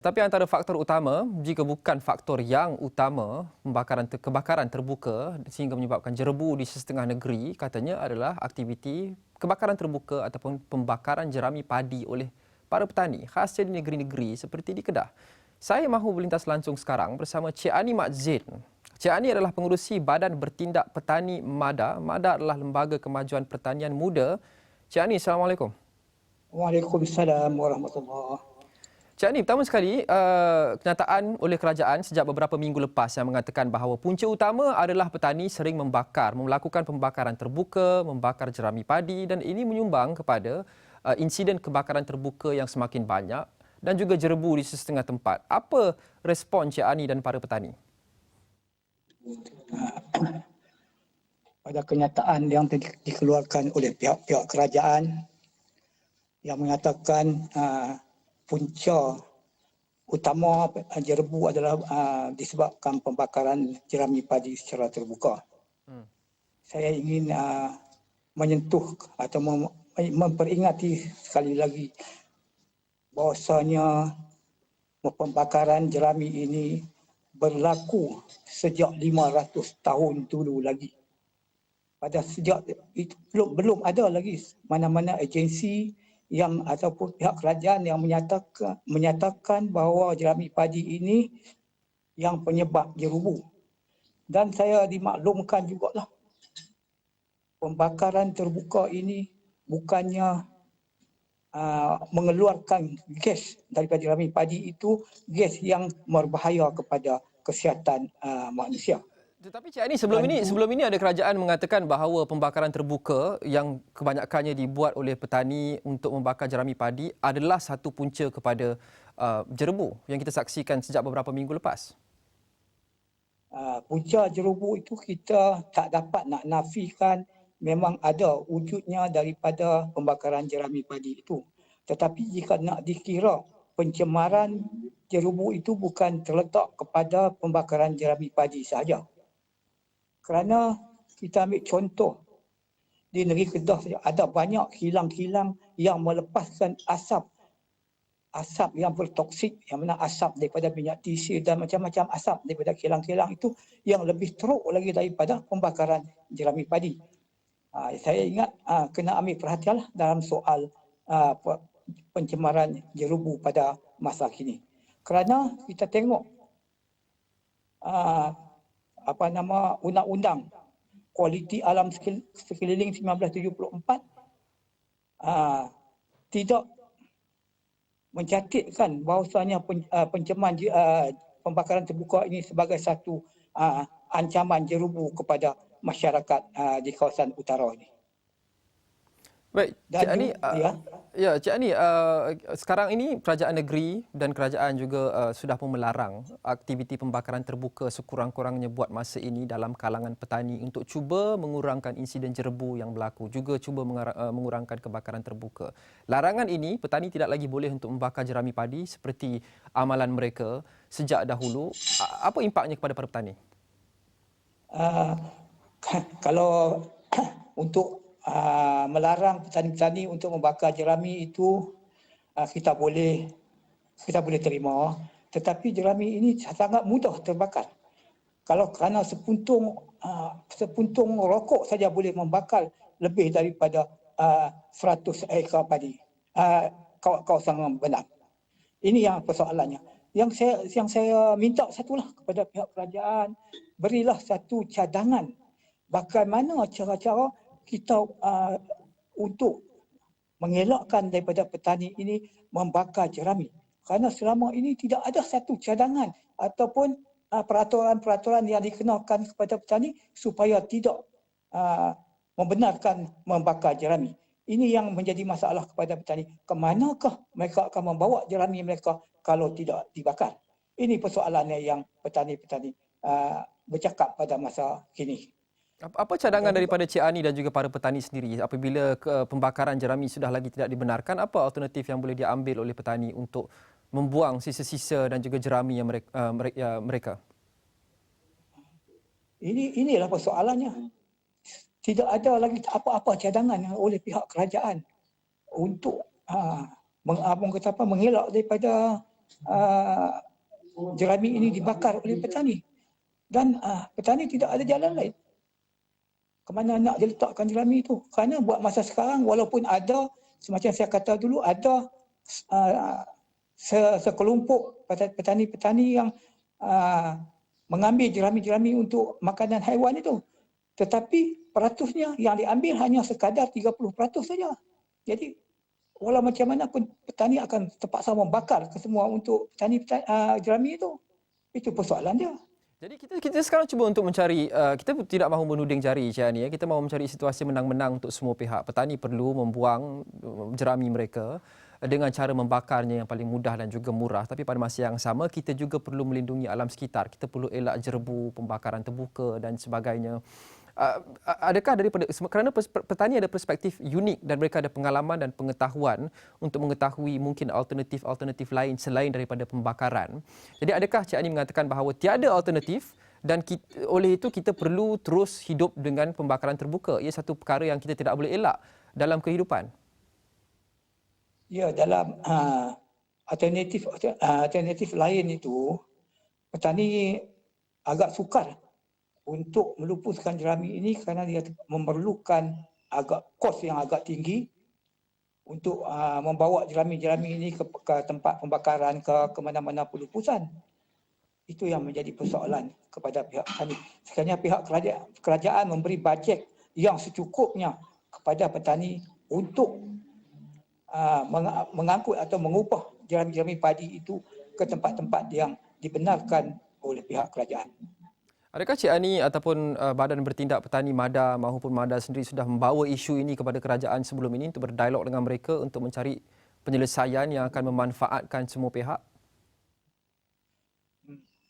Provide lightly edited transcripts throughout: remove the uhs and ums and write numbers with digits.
Tapi antara faktor utama, jika bukan faktor yang utama, kebakaran terbuka sehingga menyebabkan jerebu di sesetengah negeri, katanya adalah aktiviti kebakaran terbuka ataupun pembakaran jerami padi oleh para petani, khasnya di negeri-negeri seperti di Kedah. Saya mahu berlintas langsung sekarang bersama Cik Ani Mak Zain. Cik Ani adalah pengerusi Badan Bertindak Petani MADA. MADA adalah Lembaga Kemajuan Pertanian Muda. Cik Ani, Assalamualaikum. Waalaikumsalam warahmatullahi. Cik Ani, pertama sekali, kenyataan oleh kerajaan sejak beberapa minggu lepas yang mengatakan bahawa punca utama adalah petani sering melakukan pembakaran terbuka, membakar jerami padi dan ini menyumbang kepada insiden kebakaran terbuka yang semakin banyak dan juga jerebu di sesetengah tempat. Apa respon Cik Ani dan para petani? Pada kenyataan yang dikeluarkan oleh pihak-pihak kerajaan yang mengatakan punca utama jerebu adalah disebabkan pembakaran jerami padi secara terbuka. Saya ingin menyentuh atau memperingati sekali lagi bahawasanya pembakaran jerami ini berlaku sejak 500 tahun dulu lagi. Pada sejak itu belum ada lagi mana-mana agensi yang ataupun pihak kerajaan yang menyatakan bahawa jerami padi ini yang penyebab jerubu. Dan saya dimaklumkan jugalah pembakaran terbuka ini bukannya mengeluarkan gas daripada jerami padi itu, gas yang berbahaya kepada kesihatan manusia. Tetapi Cik Ani, sebelum ini ada kerajaan mengatakan bahawa pembakaran terbuka yang kebanyakannya dibuat oleh petani untuk membakar jerami padi adalah satu punca kepada jerebu yang kita saksikan sejak beberapa minggu lepas. Punca jerebu itu kita tak dapat nak nafikan, memang ada wujudnya daripada pembakaran jerami padi itu. Tetapi jika nak dikira pencemaran jerebu itu bukan terletak kepada pembakaran jerami padi sahaja. Kerana kita ambil contoh, di negeri Kedah saja ada banyak kilang-kilang yang melepaskan asap yang bertoksik, yang mana asap daripada minyak TC dan macam-macam asap daripada kilang-kilang itu yang lebih teruk lagi daripada pembakaran jerami padi. Saya ingat kena ambil perhatianlah dalam soal pencemaran jerubu pada masa kini. Kerana kita tengok undang-undang kualiti alam sekeliling 1974 tidak mencatatkan bahawasanya pencemaran pembakaran terbuka ini sebagai satu ancaman jerubu kepada masyarakat di kawasan utara ini. Baik, Cik Ani, Cik Ani, sekarang ini kerajaan negeri dan kerajaan juga sudah pun melarang aktiviti pembakaran terbuka sekurang-kurangnya buat masa ini dalam kalangan petani untuk cuba mengurangkan insiden jerebu yang berlaku, juga cuba mengurangkan kebakaran terbuka. Larangan ini, petani tidak lagi boleh untuk membakar jerami padi seperti amalan mereka sejak dahulu. Apa impaknya kepada para petani? Kalau untuk melarang petani-petani untuk membakar jerami itu kita boleh terima, tetapi jerami ini sangat mudah terbakar. Kalau kerana sepuntung rokok saja boleh membakar lebih daripada 100 ekar padi, kawasan benar. Ini yang persoalannya. Yang saya minta satulah kepada pihak kerajaan, berilah satu cadangan bagaimana cara-cara kita untuk mengelakkan daripada petani ini membakar jerami. Kerana selama ini tidak ada satu cadangan ataupun peraturan-peraturan yang dikenakan kepada petani supaya tidak membenarkan membakar jerami. Ini yang menjadi masalah kepada petani. Kemanakah mereka akan membawa jerami mereka kalau tidak dibakar? Ini persoalannya yang petani-petani bercakap pada masa kini. Apa cadangan daripada Cik Ani dan juga para petani sendiri apabila pembakaran jerami sudah lagi tidak dibenarkan? Apa alternatif yang boleh diambil oleh petani untuk membuang sisa-sisa dan juga jerami yang mereka? Inilah persoalannya. Tidak ada lagi apa-apa cadangan oleh pihak kerajaan untuk mengelak daripada uh, jerami ini dibakar oleh petani. Dan petani tidak ada jalan lain. Ke mana nak dia letakkan jerami itu? Kerana buat masa sekarang walaupun ada, semacam saya kata dulu, ada sekelompok petani-petani yang mengambil jerami-jerami untuk makanan haiwan itu. Tetapi peratusnya yang diambil hanya sekadar 30% saja. Jadi walau macam mana pun petani akan terpaksa membakar kesemua untuk jerami itu. Itu persoalan dia. Jadi kita sekarang cuba untuk mencari, kita tidak mahu menuding jari Cik Ani, kita mahu mencari situasi menang-menang untuk semua pihak. Petani perlu membuang jerami mereka dengan cara membakarnya yang paling mudah dan juga murah. Tapi pada masa yang sama kita juga perlu melindungi alam sekitar. Kita perlu elak jerebu, pembakaran terbuka dan sebagainya. Adakah daripada kerana petani ada perspektif unik dan mereka ada pengalaman dan pengetahuan untuk mengetahui mungkin alternatif lain selain daripada pembakaran. Jadi adakah Cik Ani mengatakan bahawa tiada alternatif dan oleh itu kita perlu terus hidup dengan pembakaran terbuka? Ia satu perkara yang kita tidak boleh elak dalam kehidupan. Ya, dalam alternatif lain itu petani agak sukar untuk melupuskan jerami ini kerana dia memerlukan kos yang agak tinggi untuk membawa jerami-jerami ini ke tempat pembakaran, ke mana-mana pelupusan. Itu yang menjadi persoalan kepada pihak petani. Sekiranya pihak kerajaan memberi bajet yang secukupnya kepada petani untuk mengangkut atau mengupah jerami-jerami padi itu ke tempat-tempat yang dibenarkan oleh pihak kerajaan. Adakah Cik Ani ataupun Badan Bertindak Petani MADA maupun MADA sendiri sudah membawa isu ini kepada kerajaan sebelum ini untuk berdialog dengan mereka untuk mencari penyelesaian yang akan memanfaatkan semua pihak?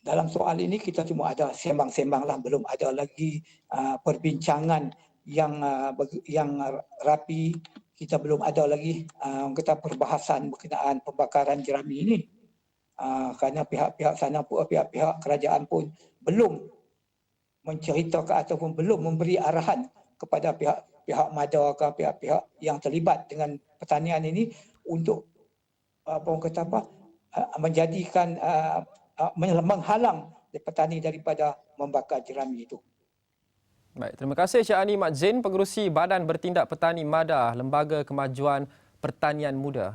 Dalam soal ini kita cuma ada sembang-sembang lah, belum ada lagi perbincangan yang rapi. Kita belum ada lagi kita perbahasan berkenaan pembakaran jerami ini. Kerana pihak-pihak sana pun, pihak-pihak kerajaan pun belum menceritakan ataupun belum memberi arahan kepada pihak MADA ke pihak-pihak yang terlibat dengan pertanian ini untuk menjadikan menghalang petani daripada membakar jerami itu. Baik, terima kasih Cik Ani Mat Zain, Pengerusi Badan Bertindak Petani MADA, Lembaga Kemajuan Pertanian Muda.